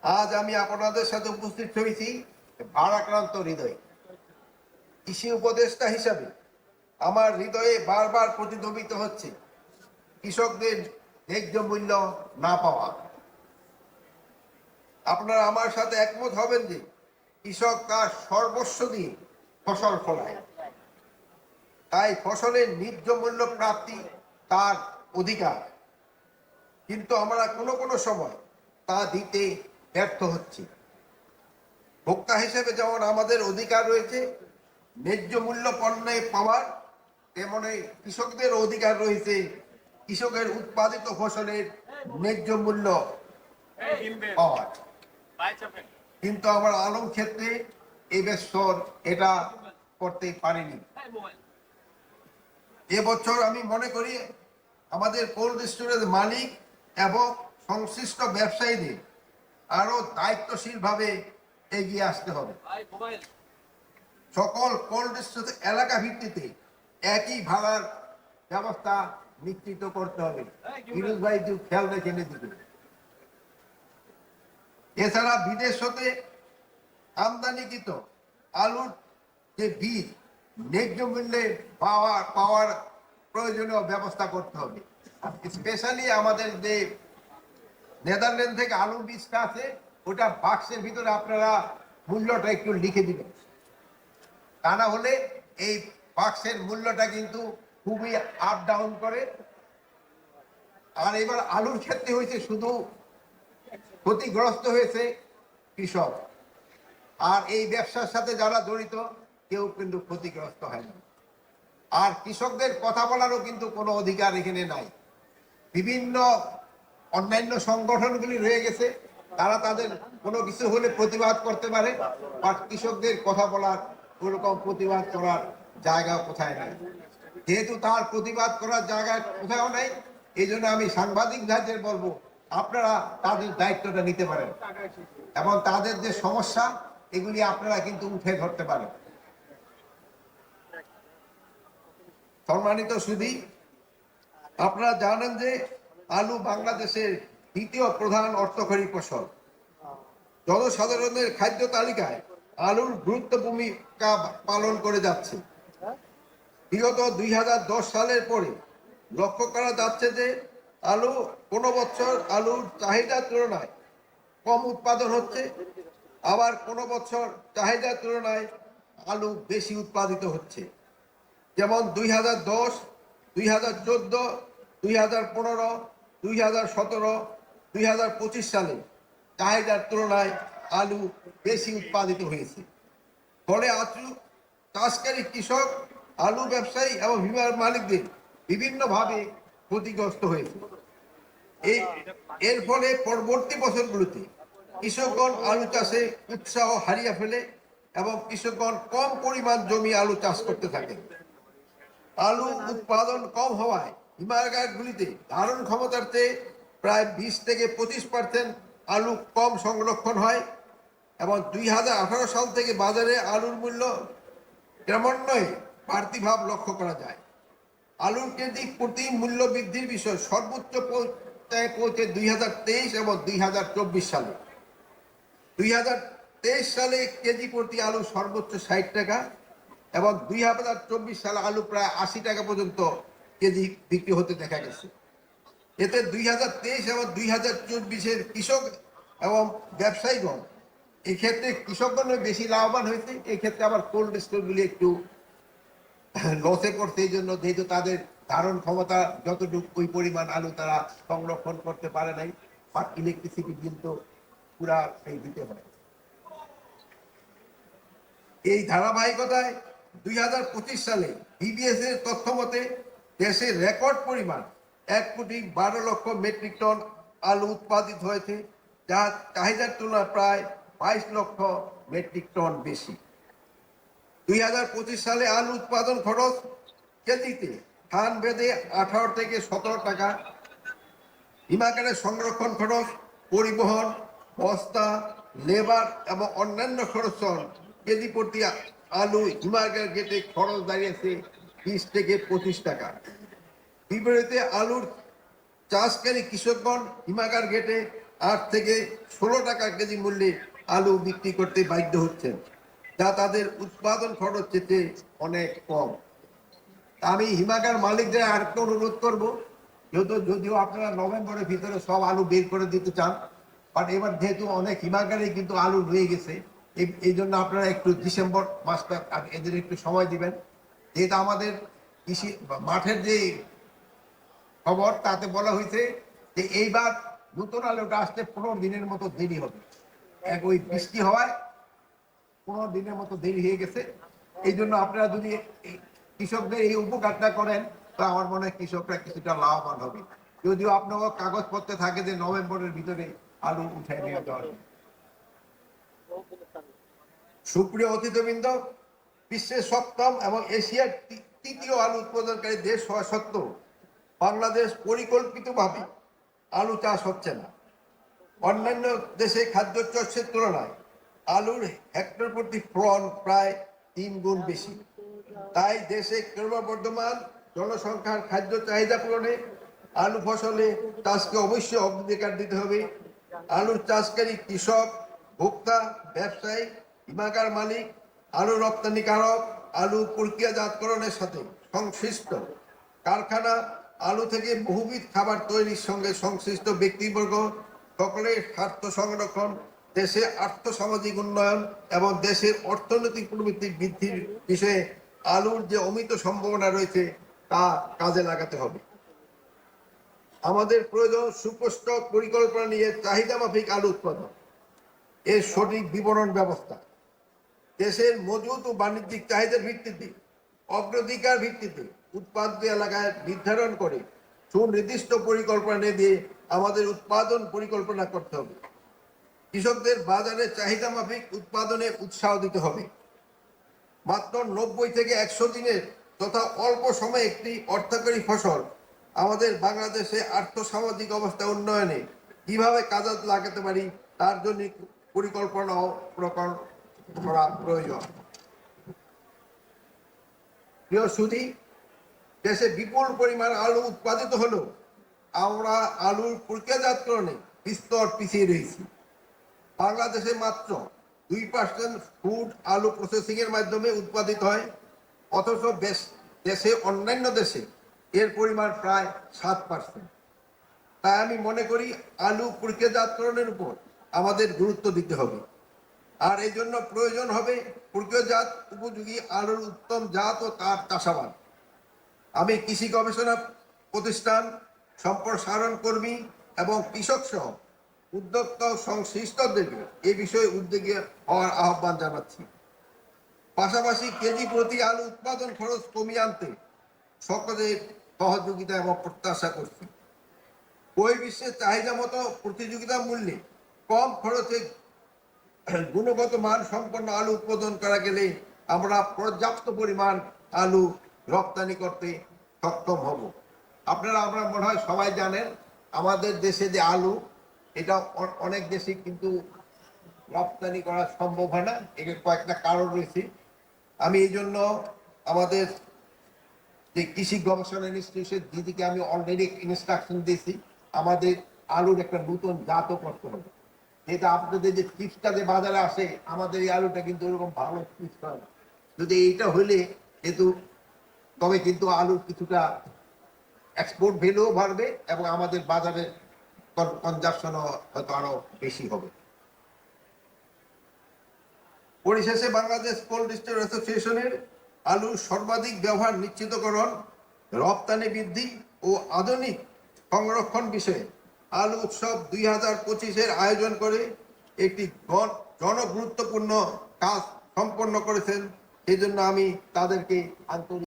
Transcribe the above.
আজ আমি আপনাদের সাথে উপস্থিত হয়েছি ভারাক্রান্ত হৃদয়। কৃষি উপদেষ্টা হিসাবে আমার হৃদয়ে বারবার প্রতিধ্বনিত হচ্ছে কৃষকদের ন্যায্য মূল্য না পাওয়া। আপনারা আমার সাথে একমত হবেন যে কৃষক তার সর্বস্ব দিয়ে ফসল ফলায়, তাই ফসলের ন্যায্য মূল্য প্রাপ্তি তার অধিকার, কিন্তু আমরা কোনো সময় তা দিতে ব্যর্থ হচ্ছি। ভোক্তা হিসেবে যেমন আমাদের অধিকার রয়েছে ন্যায্য মূল্য পণ্যে পাওয়ার, তেমনি কৃষকদের অধিকার রয়েছে কৃষকের উৎপাদিত ফসলের ন্যায্য মূল্য পাওয়ার। কিন্তু আমরা আলম ক্ষেত্রে এই বছর এটা করতে পারিনি। এবছর আমি মনে করি আমাদের কোল্ড স্টোরেজ মালিক এবং সংশ্লিষ্ট ব্যবসায়ীদের আরো দায়িত্বশীলভাবে এগিয়ে আসতে হবে। সকল কোল্ড স্টোরেজ এলাকা ভিত্তিতে একই ভাড়ার ব্যবস্থা নিশ্চিত করতে হবে। ফিরোজ ভাই একটু খেয়াল রেখে দিতে। এছাড়া বিদেশ হতে আমদানিকৃত আলুর যে বীজ ন্যায্য মূল্যে পাওয়ার প্রয়োজনীয় ব্যবস্থা করতে হবে। স্পেশালি আমাদের যে নেদারল্যান্ড থেকে আলুর বীজটা আছে ওটা বাক্সের ভিতরে আপনারা মূল্যটা একটু লিখে দিবেন, তা না হলে এই বাক্সের মূল্যটা কিন্তু খুবই আপ ডাউন করে। আর এবার আলুর ক্ষেত্রে হয়েছে শুধু ক্ষতিগ্রস্ত হয়েছে কৃষক, আর এই ব্যবসার সাথে যারা জড়িত কেউ কিন্তু ক্ষতিগ্রস্ত হয় না। আর কৃষকদের কথা বলারও কিন্তু কোনো অধিকার এখানে নাই। বিভিন্ন অন্যান্য সংগঠনগুলি রয়ে গেছে, তারা তাদের কোনো কিছু হলে প্রতিবাদ করতে পারে, আর কৃষকদের কথা বলার ওরকম প্রতিবাদ করার জায়গা কোথায় নাই। যেহেতু তার প্রতিবাদ করার জায়গা কোথাও নাই, এই জন্য আমি সাংবাদিক ভাইদের বলবো আপনারা তাদের দায়িত্বটা নিতে পারেন এবং তাদের যে সমস্যা এগুলি আপনারা কিন্তু উঠে ধরতে পারেন। সম্মানিত সুধী, আপনারা জানেন যে আলু বাংলাদেশের দ্বিতীয় প্রধান অর্থকরী ফসল। জনসাধারণের খাদ্য তালিকায় আলুর গুরুত্ব ভূমিকা পালন করে যাচ্ছে। বিগত 2010 সালের পরে লক্ষ্য করা যাচ্ছে যে আলু কোনো বছর আলুর চাহিদার তুলনায় কম উৎপাদন হচ্ছে, আবার কোনো বছর চাহিদার তুলনায় আলু বেশি উৎপাদিত হচ্ছে। যেমন 2010, 2014, 2015, 2017, 2025 সালে চাহিদার তুলনায় আলু বেশি উৎপাদিত হয়েছে। ফলে আলু চাষকারী কৃষক, আলু ব্যবসায়ী এবং বিমার মালিকদের বিভিন্নভাবে ক্ষতিগ্রস্ত হয়েছে। এর ফলে পরবর্তী বছরগুলোতে কৃষকগণ আলু চাষে উৎসাহ হারিয়ে ফেলে এবং কৃষকগণ কম পরিমাণ জমি আলু চাষ করতে থাকে। আলু উৎপাদন কম হওয়ায় হিমাগারগুলিতে ধারণ ক্ষমতার চেয়ে প্রায় 20 থেকে 25% আলু কম সংরক্ষণ হয় এবং 2018 সাল থেকে বাজারে আলুর মূল্য ক্রমান্বয়ে বাড়তি ভাব লক্ষ্য করা যায়। আলুর কেজি প্রতি মূল্য বৃদ্ধির বিষয় সর্বোচ্চ পর্যায়ে পৌঁছে 2023 এবং 2024 সালে। 2023 সালে কেজি প্রতি আলু সর্বোচ্চ 60 টাকা এবং 2024 সালে আলু প্রায় 80 টাকা পর্যন্ত কেজি বিক্রি হতে দেখা গেছে। এতে 2023 এবং 2024-এর কৃষক এবং ব্যবসায়ীগণ এক্ষেত্রে কৃষকগণ বেশি লাভবান হয়েছে, এক্ষেত্রে আবার কোল্ড স্টোরগুলি একটু লসে পড়ছে। এই জন্য যেহেতু তাদের ধারণ ক্ষমতা যতটুকু ওই পরিমাণ আলু তারা সংরক্ষণ করতে পারে নাই, বা ইলেকট্রিসিটি বিল তো পুরা সেই দিতে হয়। এই ধারাবাহিকতায় 2025 সালে বিবিএস এর তথ্য মতে দেশে রেকর্ড পরিমাণ 1,12,00,000 মেট্রিক টন আলু উৎপাদিত হয়েছে, যা চাহিদার তুলনায় প্রায় 22 লক্ষ মেট্রিক টন বেশি। 2025 সালে আলু উৎপাদন খরচ কেজিতে স্থান ভেদে 18 থেকে 17 টাকা। হিমাগারের সংরক্ষণ খরচ, পরিবহন, বস্তা, লেবার এবং অন্যান্য খরচ কেজি প্রতি আলু হিমাগার গেটে খরচ দাঁড়িয়েছে 20 থেকে 25 টাকা। বিপরীতে আলুর চাষকারী কৃষকগণ হিমাগার গেটে থেকে 16 টাকা কেজি মূল্যে আলু বিক্রি করতে বাধ্য হচ্ছেন, যা তাদের উৎপাদন খরচ চেয়ে অনেক কম। আমি হিমাগার মালিকদের আরেকটা অনুরোধ করবো, যদিও আপনারা নভেম্বরের ভিতরে সব আলু বের করে দিতে চান, বাট এবার যেহেতু অনেক হিমাগারে কিন্তু আলু রয়ে গেছে, এই জন্য আপনারা একটু ডিসেম্বর মাসটা এদের একটু সময় দিবেন। যেহেতু আমাদের কৃষি মাঠের যে খবর তাতে বলা হয়েছে যে এইবার নতুন আলুটা আসতে 15 দিনের মতো দেরি হবে। ওই বৃষ্টি হওয়ায় 15 দিনের মতো দেরি হয়ে গেছে। এই জন্য আপনারা যদি কৃষকদের এই উপকারটা করেন, তো আমার মনে হয় কৃষকরা কিছুটা লাভবান হবে। যদিও আপনার কাগজপত্রে থাকে যে নভেম্বরের ভিতরে আলু উঠে নিয়ে যাওয়া। সুপ্রিয় অতিথিবৃন্দ, বিশ্বের 7ম এবং এশিয়ার 3য় আলু উৎপাদনকারী দেশ হওয়া সত্ত্বেও বাংলাদেশ পরিকল্পিতভাবে আলু চাষ হচ্ছে না। অন্যান্য দেশে খাদ্য শস্যের তুলনায় আলুর হেক্টর প্রতি ফলন প্রায় 3 গুণ বেশি। তাই দেশে ক্রমবর্ধমান জনসংখ্যার খাদ্য চাহিদা পূরণে আলু ফসলে চাষকে অবশ্যই অগ্রাধিকার দিতে হবে। আলুর চাষকারী কৃষক, ভোক্তা, ব্যবসায়ী, হিমাগার মালিক, আলু রপ্তানিকারক, আলু প্রক্রিয়াজাতকরণের সাথে সংশ্লিষ্ট কারখানা, আলু থেকে বহুবিধ খাবার তৈরির সঙ্গে সংশ্লিষ্ট ব্যক্তিবর্গ সকলের স্বার্থ সংরক্ষণ, দেশের আর্থসামাজিক উন্নয়ন এবং দেশের অর্থনৈতিক প্রবৃদ্ধি বৃদ্ধির বিষয়ে আলুর যে অমিত সম্ভাবনা রয়েছে তা কাজে লাগাতে হবে। আমাদের প্রয়োজন সুস্পষ্ট পরিকল্পনা নিয়ে চাহিদা মাফিক আলু উৎপাদন, এর সঠিক বিপণন ব্যবস্থা, দেশের মজুত ও বাণিজ্যিক চাহিদার ভিত্তিতে অগ্রাধিকার ভিত্তিতে উৎপাদিত এলাকায় নির্ধারণ করে সুনির্দিষ্ট পরিকল্পনা দিয়ে আমাদের উৎপাদন পরিকল্পনা করতে হবে। কৃষকদের বাজারে চাহিদা মাফিক উৎপাদনে উৎসাহ দিতে হবে। মাত্র 90 থেকে 100 দিনের তথা অল্প সময়ে একটি অর্থকরী ফসল আমাদের বাংলাদেশে আর্থসামাজিক অবস্থা উন্নয়নে কিভাবে কাজে লাগাতে পারি তার জন্য পরিকল্পনা প্রকল্প করা প্রয়োজন। প্রিয় সুধী, দেশে বিপুল পরিমাণ আলু উৎপাদিত হলেও আমরা আলুর প্রক্রিয়াজাতকরণে বিস্তর পিছিয়ে রয়েছি। বাংলাদেশে মাত্র 2% ফুড আলু প্রসেসিং এর মাধ্যমে উৎপাদিত হয়, অথচ দেশে অন্যান্য দেশে এর পরিমাণ প্রায় 7%। তাই আমি মনে করি আলু প্রক্রিয়াজাতকরণের উপর আমাদের গুরুত্ব দিতে হবে। আর এই জন্য প্রয়োজন হবে প্রক্রিয়াজাত উপযোগী আলুর উত্তম জাত ও তার চাষাবাদ। আমি কৃষি গবেষণা প্রতিষ্ঠান, সম্প্রসারণ কর্মী এবং কৃষক সহ উদ্যোক্তা সংশ্লিষ্টদেরকে এ বিষয়ে উদ্যোগী হওয়ার আহ্বান জানাচ্ছি। পাশাপাশি কেজি প্রতি আলু উৎপাদন খরচ কমিয়ে আনতে সকলের সহযোগিতা এবং প্রত্যাশা করছি। বহির্বিশ্বের চাহিদা মতো প্রতিযোগিতা মূল্যে কম খরচে গুণগত মান সম্পন্ন আলু উৎপাদন করা গেলে আমরা পর্যাপ্ত পরিমাণ আলু রপ্তানি করতে সক্ষম হব। আমরা মনে হয় সবাই জানেন আমাদের দেশে যে আলু, এটা অনেক দেশে কিন্তু রপ্তানি করা সম্ভব হয় না। এর কয়েকটা কারণ রয়েছে। আমি এই জন্য আমাদের যে কৃষি গবেষণা ইনস্টিটিউটের দিদিকে আমি অলরেডি ইনস্ট্রাকশন দিয়েছি, আমাদের আলুর একটা নতুন জাতও করতে হবে। যেটা আপনাদের যে চিপসটা যে বাজারে আসে, আমাদের এই আলুটা কিন্তু ওরকম ভালো চিপস হয় না। যদি এইটা হলে কিন্তু তবে কিন্তু আলুর কিছুটা এক্সপোর্ট ভ্যালুও বাড়বে এবং আমাদের বাজারের কনজাম্পশনও হয়তো আরো বেশি হবে। পরিশেষে বাংলাদেশ কোল্ড স্টোর অ্যাসোসিয়েশনের আলুর সর্বাধিক ব্যবহার নিশ্চিতকরণ, রপ্তানি বৃদ্ধি ও আধুনিক সংরক্ষণ বিষয়ে আলু উৎসব 2025-এর আয়োজন করে একটি জনগুরুত্বপূর্ণ কাজ সম্পন্ন করেছেন। সেই জন্য আমি তাদেরকে আন্তরিক